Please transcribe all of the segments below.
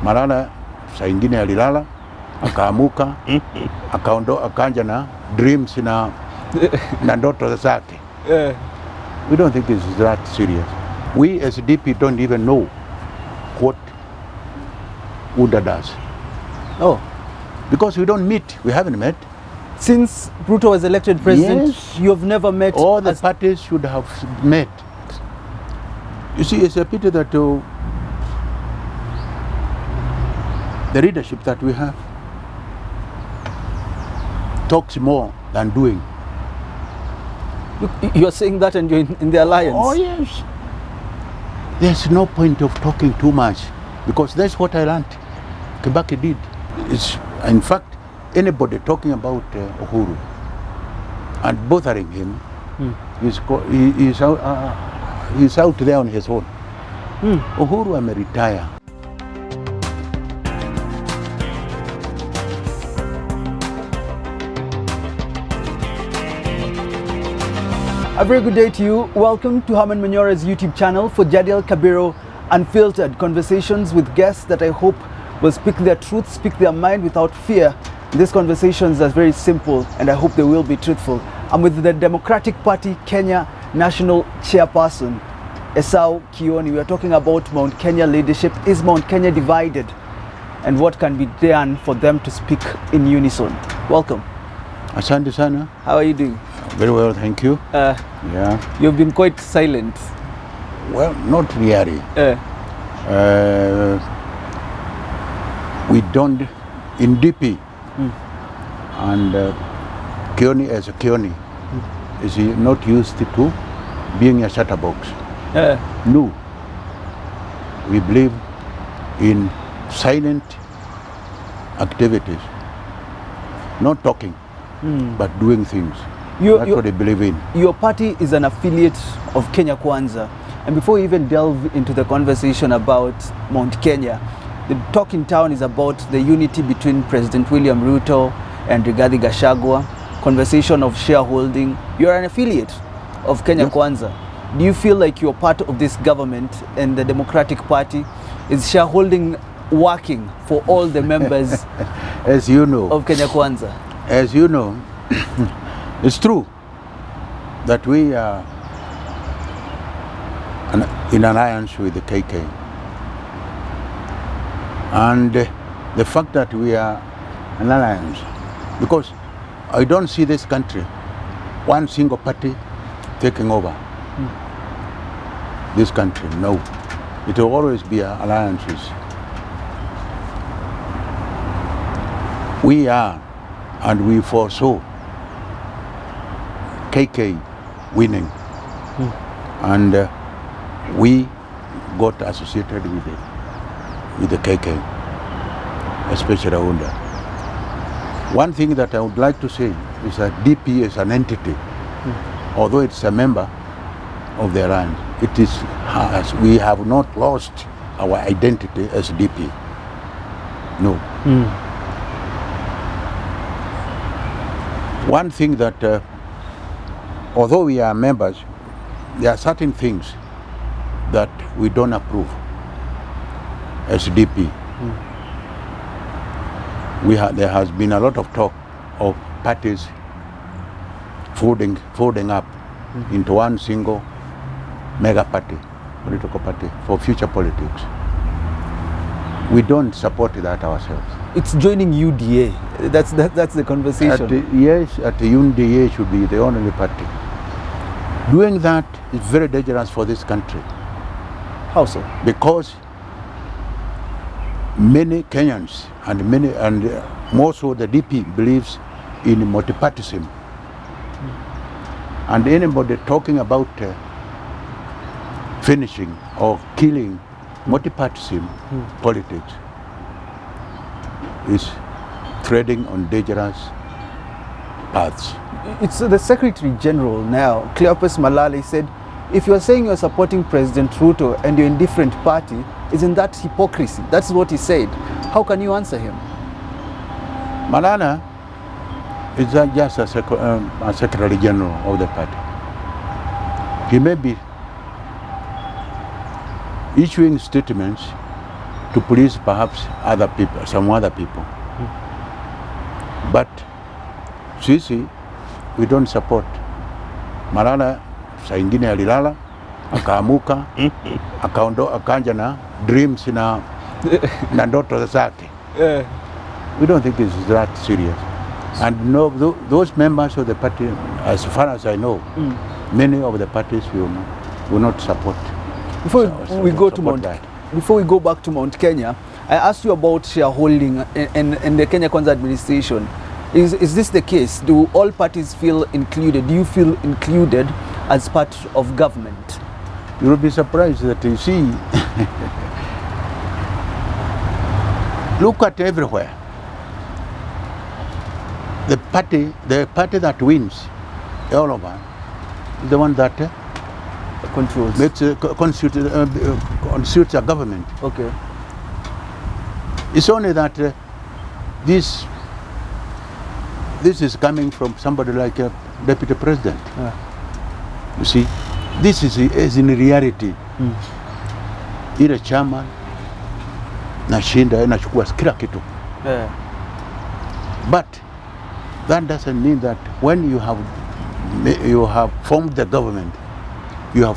Malala saa ingine alilala, akaamuka, akaanja na dreams na ndoto zake. We don't think it's that serious. We as DP don't even know what UDA does. Oh. Because we don't meet, we haven't met. Since Ruto was elected president, yes, you have never met? All the parties should have met. You see, it's a pity that the leadership that we have talks more than doing. You're saying that and you're in the alliance? Oh yes. There's no point of talking too much because that's what I learned. Kibaki did. It's, in fact, anybody talking about UHURU and bothering him, he's out there on his own. UHURU may retire. A very good day to you. Welcome to Herman Manyora's YouTube channel for Jadiel Kabiro Unfiltered, conversations with guests that I hope will speak their truth, speak their mind without fear. These conversations are very simple and I hope they will be truthful. I'm with the Democratic Party Kenya National Chairperson, Esau Kioni. We are talking about Mount Kenya leadership. Is Mount Kenya divided? And what can be done for them to speak in unison? Welcome. Asante sana. How are you doing? Very well, thank you. Yeah. You've been quite silent. Well, not really. We don't, in DP, and Kioni as a Kioni is not used to being a chatterbox. No. We believe in silent activities, not talking, but doing things. That's what I believe in. Your party is an affiliate of Kenya Kwanza. And before we even delve into the conversation about Mount Kenya, the talk in town is about the unity between President William Ruto and Rigathi Gachagua, conversation of shareholding. You're an affiliate of Kenya Kwanza. Do you feel like you're part of this government and the Democratic Party? Is shareholding working for all the members as you know, of Kenya Kwanza? As you know, it's true that we are in alliance with the KK. And the fact that we are an alliance, because I don't see this country, one single party taking over this country, no. It will always be alliances. We are, and we foresaw KK winning, and we got associated with the KK, especially Rwanda. One thing that I would like to say is that DP is an entity, although it's a member of the alliance. It is, we have not lost our identity as DP. No. One thing that, although we are members, there are certain things that we don't approve as DP. There has been a lot of talk of parties folding up into one single mega party, political party, for future politics. We don't support that ourselves. It's joining UDA. That's the conversation. Yes, at the UDA should be the only party. Doing that is very dangerous for this country. How so? Because many Kenyans and more so the DP believes in multipartyism. And anybody talking about finishing or killing multipartyism politics is treading on dangerous paths. It's the Secretary General now, Cleopas Malala, said, if you're saying you're supporting President Ruto and you're in different party, isn't that hypocrisy? That's what he said. How can you answer him? Malala is just a Secretary General of the party. He may be issuing statements to please perhaps other people, some other people. But sisi, we don't support. Malala saa ingine alilala, akaamuka, akaanja na dreams na ndoto zake. We don't think it's that serious. And no, those members of the party, as far as I know, many of the parties will not support. Before we go back to Mount Kenya, I asked you about shareholding in the Kenya Kwanza administration. Is this the case? Do all parties feel included? Do you feel included as part of government? You will be surprised that you see, look at everywhere. The party that wins all over, the one that controls, makes constitutes a government. Okay. It's only that this is coming from somebody like a deputy president. You see, this is in reality. Ile chama nashinda inachukua kila kitu. But that doesn't mean that when you have formed the government, you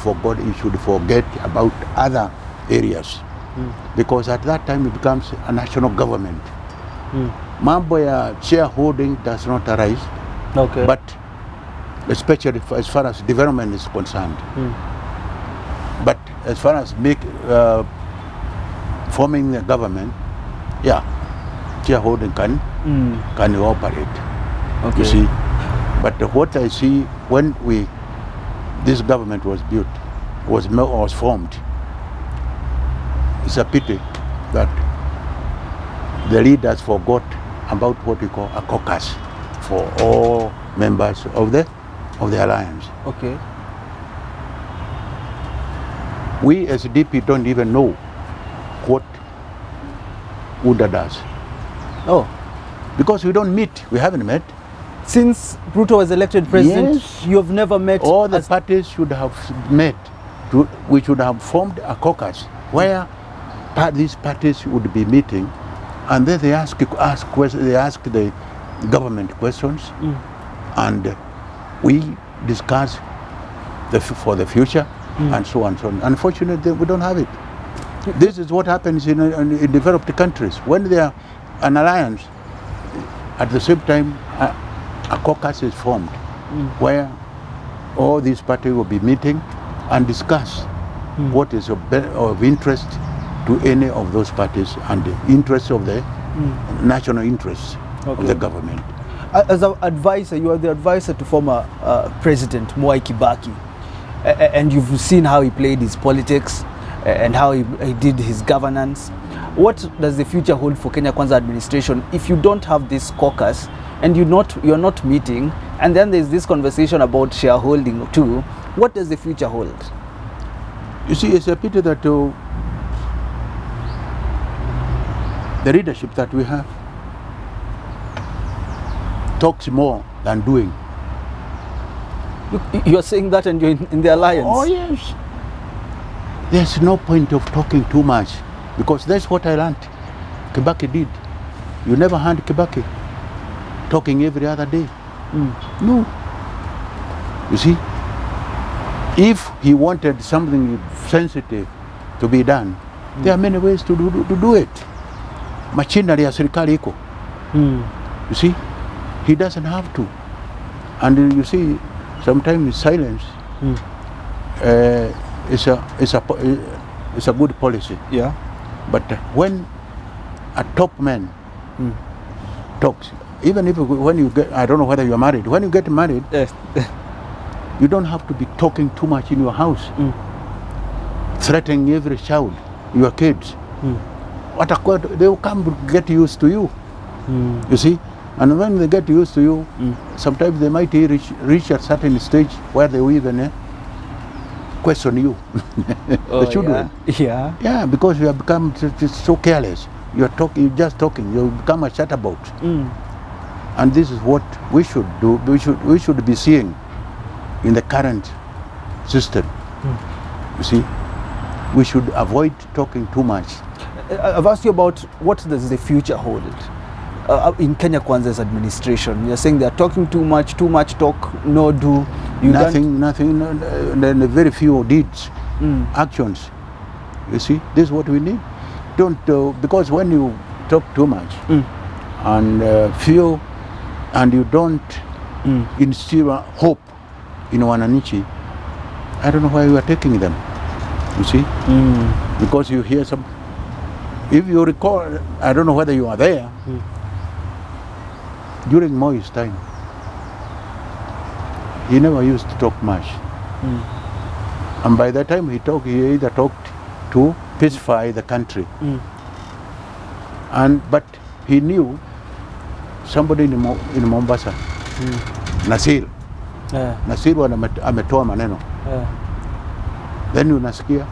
should forget about other areas. Because at that time it becomes a national government. Mambo ya shareholding does not arise. Okay. But especially as far as development is concerned. But as far as forming the government, yeah, shareholding can operate. Okay. You see, but what I see when this government was built, was formed, it's a pity that the leaders forgot about what we call a caucus for all members of the alliance. Okay. We as DP don't even know what UDA does. Oh. Because we don't meet, we haven't met. Since Ruto was elected president, yes, you have never met? All the parties should have met. We should have formed a caucus where these parties would be meeting, and then they ask the government questions, and we discuss for the future, and so on and so on. Unfortunately, we don't have it. This is what happens in developed countries. When they are an alliance, at the same time, a caucus is formed where all these parties will be meeting and discuss what is of interest to any of those parties and the interests of the national interests of the government. As an advisor, you are the advisor to former President Mwai Kibaki, and you've seen how he played his politics and how he did his governance. What does the future hold for Kenya Kwanza administration if you don't have this caucus and you're not meeting, and then there's this conversation about shareholding too? What does the future hold? You see, it's a pity that the leadership that we have talks more than doing. You're saying that and you're in the alliance? Oh yes. There's no point of talking too much, because that's what I learned Kibaki did. You never heard Kibaki talking every other day. No. You see, if he wanted something sensitive to be done, there are many ways to do it. Machinery ya serikali iko. You see, he doesn't have to. And you see, sometimes silence is a good policy. Yeah. But when a top man talks, even if when you get, I don't know whether you are married, when you get married, yes. You don't have to be talking too much in your house, threatening every child, your kids. They will come get used to you. You see, and when they get used to you, sometimes they might reach a certain stage where they will even question you, the children. Yeah. Yeah, because you have become just so careless. You're just talking. You become a chatterbox. And this is what we should do. We should be seeing in the current system. You see, we should avoid talking too much. I've asked you about what does the future hold in Kenya Kwanza's administration. You're saying they're talking too much talk, no do. Nothing, then very few deeds, actions. You see, this is what we need. Don't, because when you talk too much and few, and you don't instill hope in wananchi, I don't know why you are taking them. You see, because you hear some. If you recall, I don't know whether you are there, during Mwai's time, he never used to talk much. And by the time he talked, he either talked to pacify the country. But he knew somebody in Mombasa, Nasir. Nasir ametoa maneno. Then unasikia,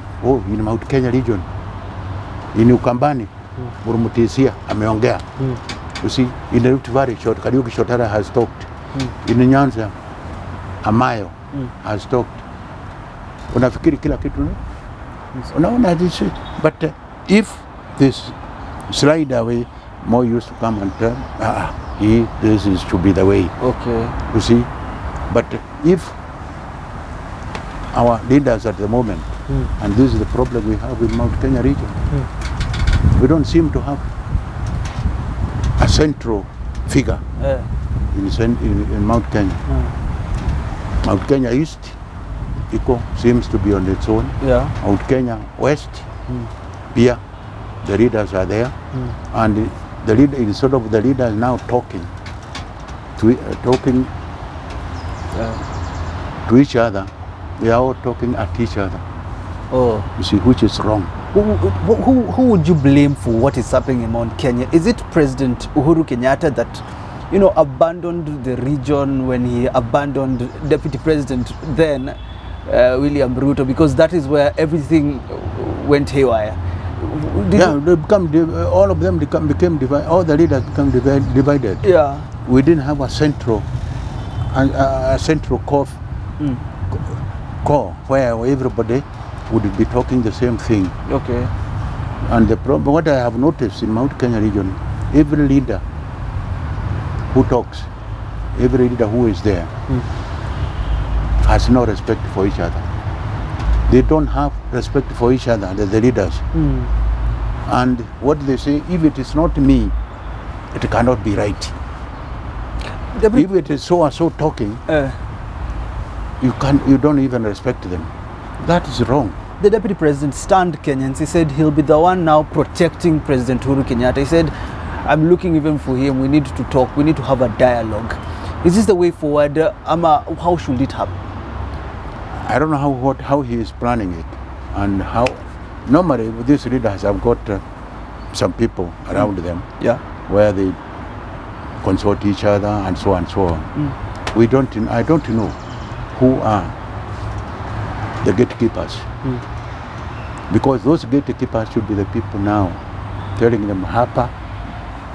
in Mount Kenya region, in Ukambani, Murumutisia ameongea. You see, in the Rift Valley, Kariuki Shotara has talked. In Nyanza, Amayo has talked. Unafikiri kila kitu no? Unaona this is. But if this slide away, more used to come and tell, this is to be the way. Okay. You see, but if our leaders at the moment, and this is the problem we have in Mount Kenya region, we don't seem to have a central figure in Mount Kenya. Mount Kenya East, seems to be on its own. Mount Kenya West, here, the leaders are there, and the leader, instead of the leaders now talking to each other, they are all talking at each other. You see, which is wrong. Who would you blame for what is happening in Mount Kenya? Is it President Uhuru Kenyatta that, abandoned the region when he abandoned Deputy President then William Ruto, because that is where everything went haywire? All of them became divided. All the leaders became divided. Yeah. We didn't have a central core where everybody would be talking the same thing. Okay. And the problem, what I have noticed in Mount Kenya region, every leader who talks, every leader who is there, has no respect for each other. They don't have respect for each other, the leaders. And what they say, if it is not me, it cannot be right. If it is so and so talking, you don't even respect them. That is wrong. The Deputy President stunned Kenyans. He said he'll be the one now protecting President Uhuru Kenyatta. He said, I'm looking even for him. We need to talk. We need to have a dialogue. Is this the way forward? How should it happen? I don't know how he is planning it, and how. Normally, these leaders have got some people around them, where they consult each other and so on and so on. I don't know who are the gatekeepers, because those gatekeepers should be the people now telling them hapa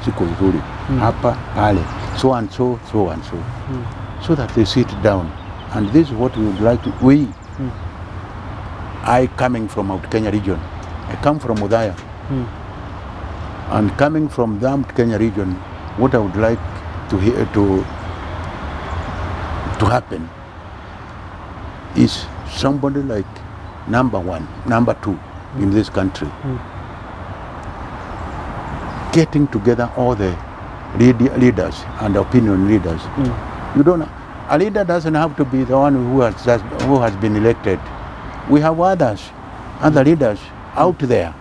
siko vizuri, hapa pale, so and so, so that they sit down. And this is what we would like to. I coming from Mount Kenya region, I come from Udaya, and coming from the Mount Kenya region, what I would like to hear to happen is somebody like number one, number two in this country, getting together all the leaders and opinion leaders. A leader doesn't have to be the one who has been elected. We have other leaders out there,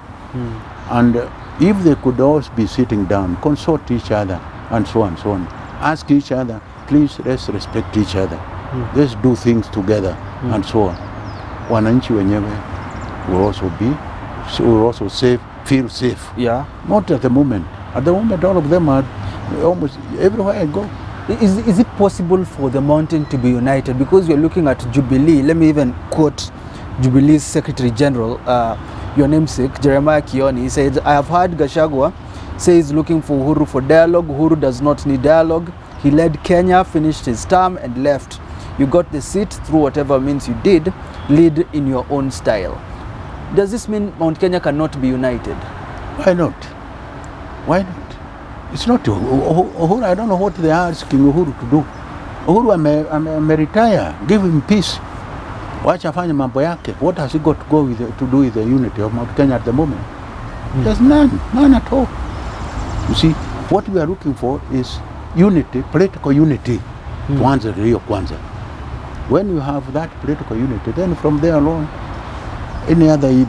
and if they could all be sitting down, consult each other, and so on, ask each other, please, let's respect each other, let's do things together, and so on. Wananchi wenyewe will also feel safe. Yeah. Not at the moment. At the moment, all of them are almost everywhere I go. Is it possible for the mountain to be united? Because you're looking at Jubilee. Let me even quote Jubilee's Secretary General, your namesake, Jeremiah Kioni. He said, I have heard Gachagua say he's looking for Uhuru for dialogue. Uhuru does not need dialogue. He led Kenya, finished his term and left. You got the seat through whatever means you did. Lead in your own style. Does this mean Mount Kenya cannot be united? Why not? Why not? It's not Uhuru. I don't know what they are asking Uhuru to do. Uhuru retire. Give him peace. Wacha afanye mambo yake. What has he got to go with to do with the unity of Mount Kenya at the moment? There's none at all. You see, what we are looking for is unity, political unity. Kwanza Rio Kwanza. When you have that political unity, then from there alone, any other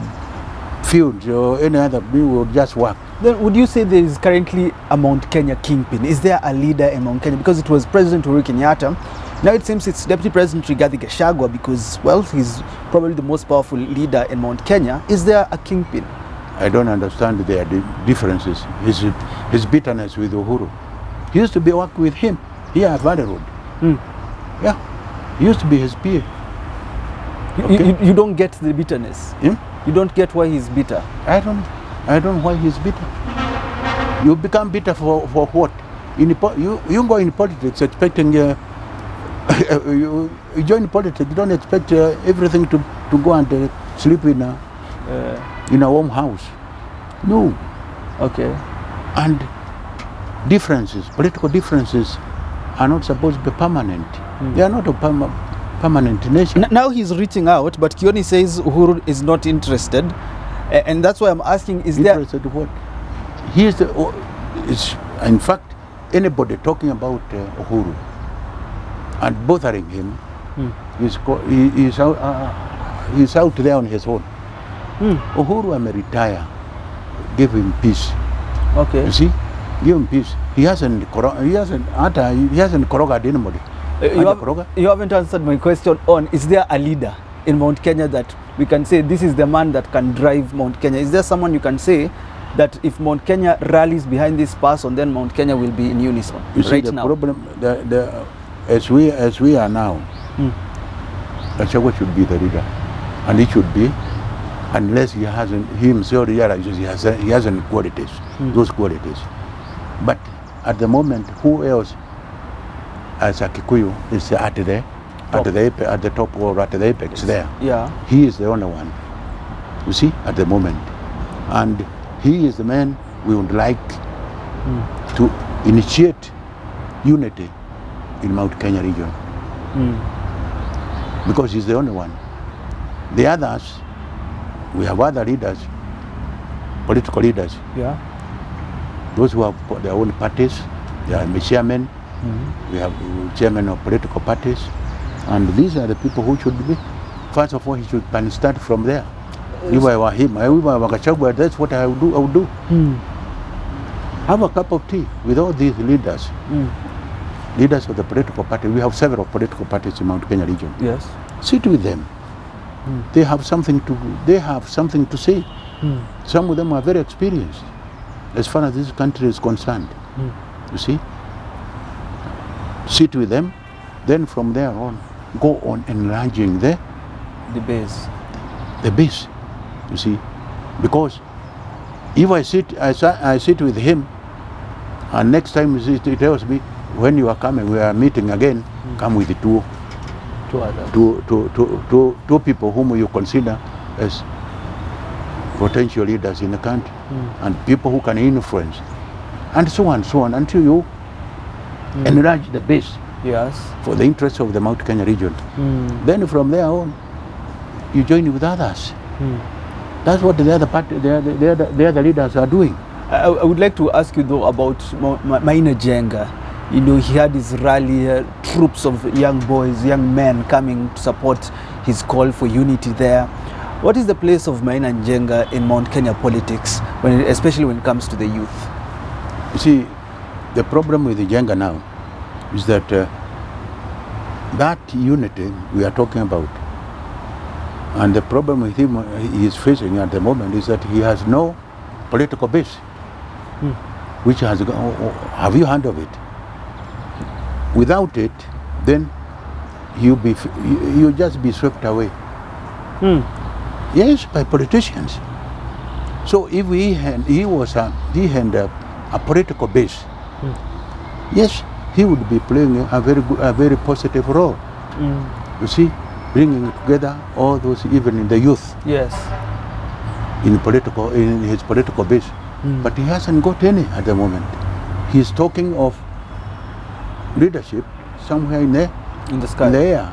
field or any other bill will just work. Then would you say there is currently a Mount Kenya kingpin? Is there a leader in Mount Kenya? Because it was President Uhuru Kenyatta. Now it seems it's Deputy President Rigathi Gachagua because, well, he's probably the most powerful leader in Mount Kenya. Is there a kingpin? I don't understand their differences. His bitterness with Uhuru. He used to be working with him here at Valley Road. Yeah, he used to be his peer. Okay. You don't get the bitterness? You don't get why he's bitter? I don't know why he's bitter. You become bitter for what? You go in politics expecting you join politics. You don't expect everything to go and sleep in a warm house. No. Okay. And differences, political differences, are not supposed to be permanent. They are not a permanent nation. Now he's reaching out, but Kioni says Uhuru is not interested, and that's why I'm asking: is interested there? What? He is in fact, anybody talking about Uhuru and bothering him, he's out there on his own. Uhuru may retire. Give him peace. Okay. You see, give him peace. He hasn't corrupted anybody. You haven't answered my question on, is there a leader in Mount Kenya that we can say this is the man that can drive Mount Kenya? Is there someone you can say that if Mount Kenya rallies behind this person, then Mount Kenya will be in unison? You see, right the now? problem, as we are now, Gachagua should be the leader, and he should be, unless he himself realizes he hasn't qualities, those qualities. But at the moment, who else as a Kikuyu is at the top or at the apex there? Yeah. He is the only one, you see, at the moment. And he is the man we would like to initiate unity in Mount Kenya region. Because he's the only one. The others, we have other leaders, political leaders. Yeah. Those who have their own parties, they are chairmen. We have chairmen of political parties, and these are the people who should be. First of all, he should start from there. If I were him, if I were Gachagua, that's what I would do. Have a cup of tea with all these leaders, leaders of the political party. We have several political parties in Mount Kenya region. Yes. Sit with them. They have something to say. Some of them are very experienced as far as this country is concerned. You see? Sit with them, then from there on, go on enlarging the base. The base, you see? Because if I sit with him, and next time he tells me, when you are coming, we are meeting again, come with the two people whom you consider as potential leaders in the country, and people who can influence, and so on, until you enlarge the base. Yes. For the interests of the Mount Kenya region. Then from there on, you join with others. That's what the other leaders are doing. I would like to ask you though about Maina Jenga. You know, he had his rally, troops of young boys, young men coming to support his call for unity there. What is the place of Maina Jenga in Mount Kenya politics, especially when it comes to the youth? You see, the problem with the Jenga now is that that unity we are talking about, and the problem with him he is facing at the moment is that he has no political base, which has have you heard of it? Without it, then you'll just be swept away. Yes, by politicians. So if he had a political base, yes, he would be playing a very positive role. You see, bringing together all those, even in the youth. Yes. In his political base, but he hasn't got any at the moment. He's talking of leadership somewhere in the sky. In the air.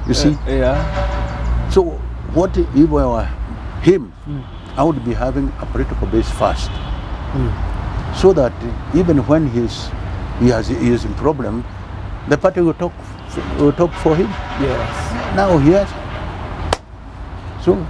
You see? Yeah. So what if I were him, I would be having a political base first. So that even when he is in problem, the party will talk for him. Yes. Now he has. So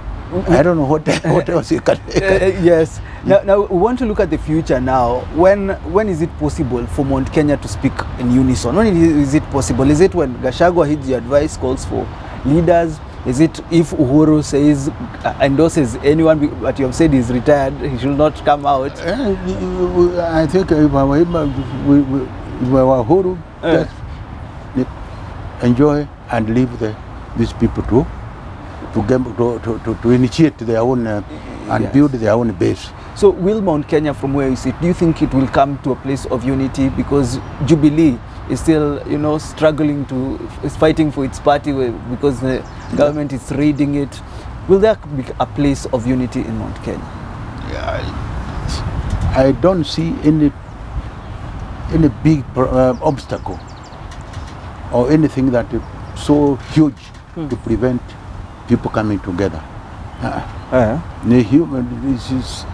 I don't know what else you can. Yes. Now we want to look at the future now. When is it possible for Mount Kenya to speak in unison? When is it possible? Is it when Gachagua heeds the advice, calls for leaders? Is it if UHURU says, endorses anyone, but you have said he's retired, he should not come out? I think if I were UHURU, just enjoy and leave these people to initiate their own and build their own base. So will Mount Kenya, from where you sit, do you think it will come to a place of unity? Because Jubilee is still, struggling is fighting for its party because the government is raiding it. Will there be a place of unity in Mount Kenya? I don't see any big obstacle or anything that is so huge to prevent people coming together. The human, this is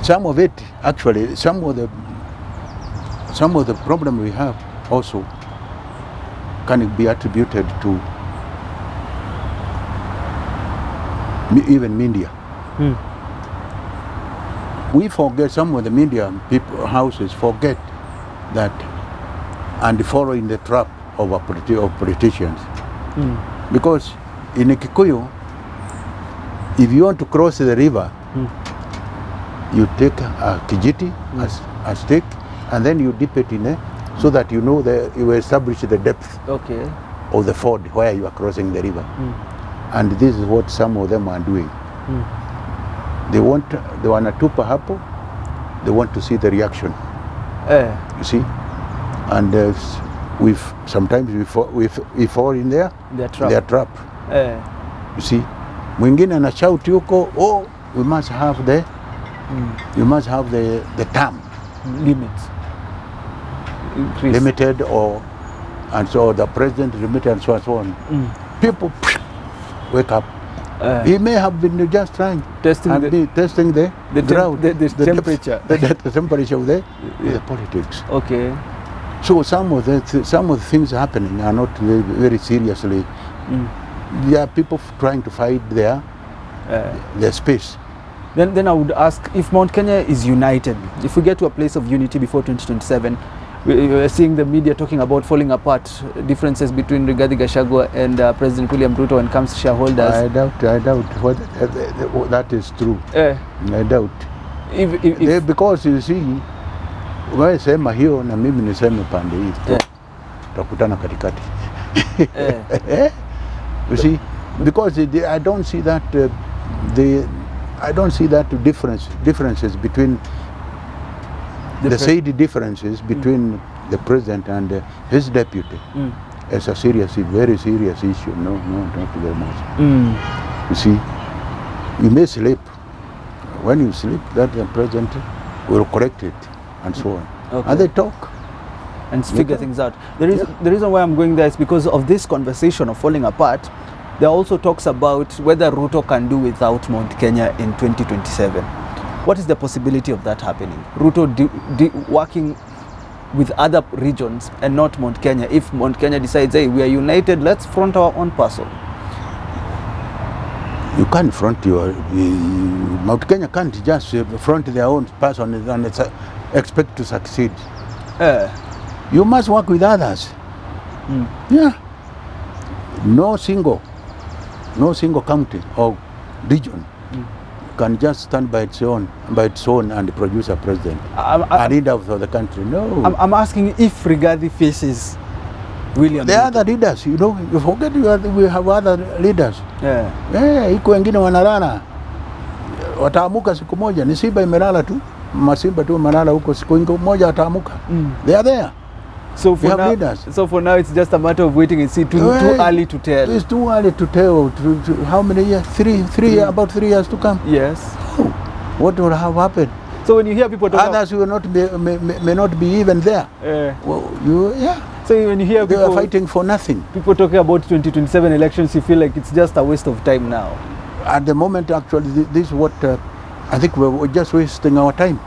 some of it actually. Some of the problem we have also can be attributed to even media. We forget, some of the media people houses forget that and fall in the trap of politicians. Because in Kikuyu, if you want to cross the river, you take a kijiti, a stick, and then you dip it in so that you establish the depth of the ford where you are crossing the river. And this is what some of them are doing. They want to hapo, they want to see the reaction. You see? And sometimes we fall in their trap. You see? Mwingine ana shout yuko, we must have the term limits limited, and so the president limited, and so on. People wake up. He may have been just trying testing the ground, the temperature, the temperature of the politics. Okay. So some of the things happening are not very seriously. There are people trying to fight their space. Then I would ask, if Mount Kenya is united, if we get to a place of unity before 2027, we're seeing the media talking about falling apart, differences between Rigathi Gachagua and President William Ruto when it comes to shareholders. I doubt whether that is true. I doubt. Because you see, wewe sema hiyo na mimi niseme pande hii, tutakutana katikati. You see, because I don't see that differences between the said differences between the president and his deputy as a very serious issue. No, not very much. You see, you may sleep. When you sleep, that the president will correct it and so on. And they talk and figure things out. The reason why I'm going there is because of this conversation of falling apart. There are also talks about whether Ruto can do without Mount Kenya in 2027. What is the possibility of that happening? Ruto working with other regions and not Mount Kenya. If Mount Kenya decides, hey, we are united, let's front our own person. You can't front Mount Kenya can't just front their own person and expect to succeed. You must work with others. Yeah. No single county or region can just stand by its own and produce a president, a leader of the country. No. I'm asking if Rigathi faces William. The other leaders, you forget we have other leaders. Iko wengine wanalala, wataamuka siku moja. Ni Simba imelala tu, masimba tu imelala huko, siku moja wataamuka. They are there. So for now, it's just a matter of waiting and see. Too early to tell. It's too early to tell. How many years? About 3 years to come. Yes. What will have happened? So when you hear people talk Others will not be, may not be even there. Well, so when you hear they people are fighting for nothing. People talking about 2027 elections, you feel like it's just a waste of time now. At the moment, actually, this is what I think we're just wasting our time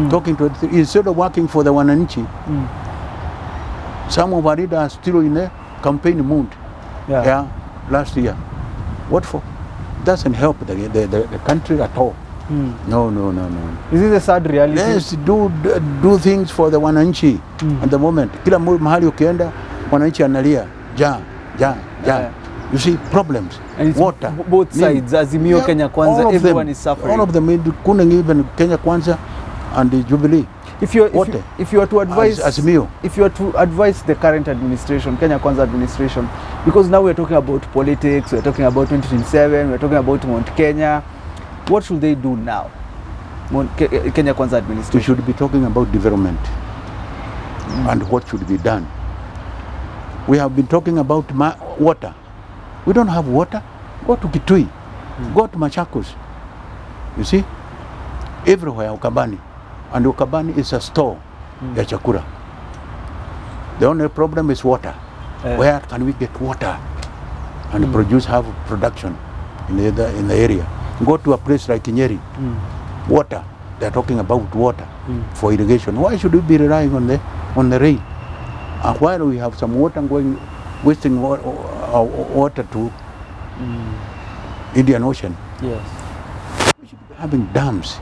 talking to it. Instead of working for the Wananchi. Some of our leaders are still in a campaign mood. Last year. What for? Doesn't help the country at all. No. Is this a sad reality? Let's do things for the Wananchi at the moment. Kila mahali ukienda, Wananchi analia. You see, problems. And it's water. Both sides, Azimio, Kenya Kwanza, everyone is suffering. All of them, including even Kenya Kwanza and the Jubilee. If you are to advise Azimio. If you are to advise the current administration, Kenya Kwanza administration, because now we're talking about politics, we're talking about 2027, we're talking about Mount Kenya, what should they do now? Kenya Kwanza administration. We should be talking about development and what should be done. We have been talking about water. We don't have water. Go to Kitui, go to Machakos. You see, everywhere Ukambani. And Ukambani is a store ya chakula. The only problem is water. Where can we get water and have production in the area? Go to a place like Nyeri, water. They are talking about water for irrigation. Why should we be relying on the rain? And while we have some water wasting water to Indian Ocean. Yes. We should be having dams.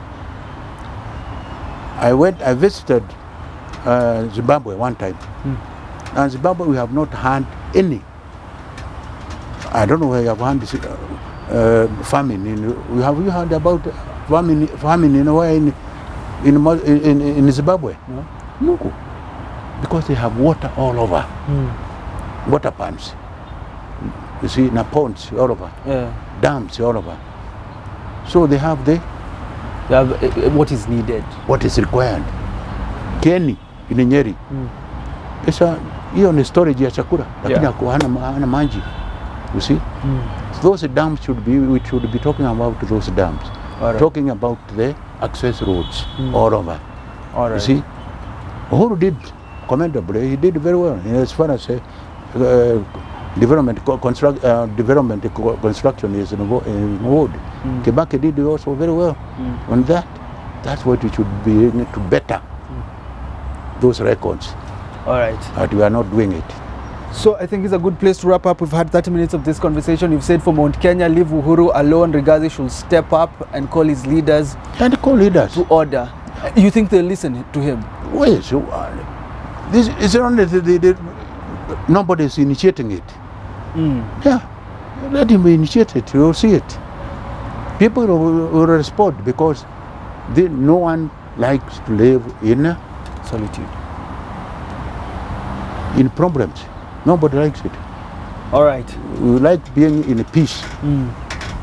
I visited Zimbabwe one time. And Zimbabwe we have not had any. I don't know where you have had this famine. Have you heard about famine in Zimbabwe? No. Because they have water all over. Water pumps. You see, ponds all over. Dams all over. So they have what is needed. What is required. Kioni in Nyeri. Hiyo ni storage ya chakula, lakini hana maji. You see? Those dams we should be talking about those dams. Talking about the access roads all over. You see? UHURU did commendably. He did very well as far as development construction is involved. Kibaki did also very well on that. That's what we should be doing to better those records. All right. But we are not doing it. So I think it's a good place to wrap up. We've had 30 minutes of this conversation. You've said for Mount Kenya, leave UHURU alone. Rigathi should step up and call his leaders. And call leaders. To order. You think they'll listen to him? Well, so, this is only nobody is initiating it. Yeah, let him initiate it. You'll see it. People will respond because no one likes to live in solitude, in problems. Nobody likes it. All right. We like being in peace.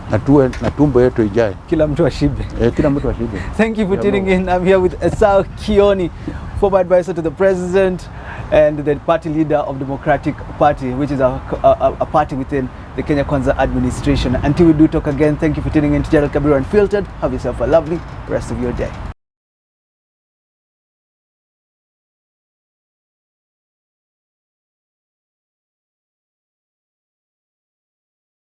Natumbo yetu ijae. Kila mtu ashibe. Kila mtu ashibe. Thank you for tuning in. I'm here with Esau Kioni, former advisor to the president and the party leader of Democratic Party, which is a party within the Kenya Kwanza administration. Until we do talk again, thank you for tuning in to Jadiel Kabiro Unfiltered. Have yourself a lovely rest of your day.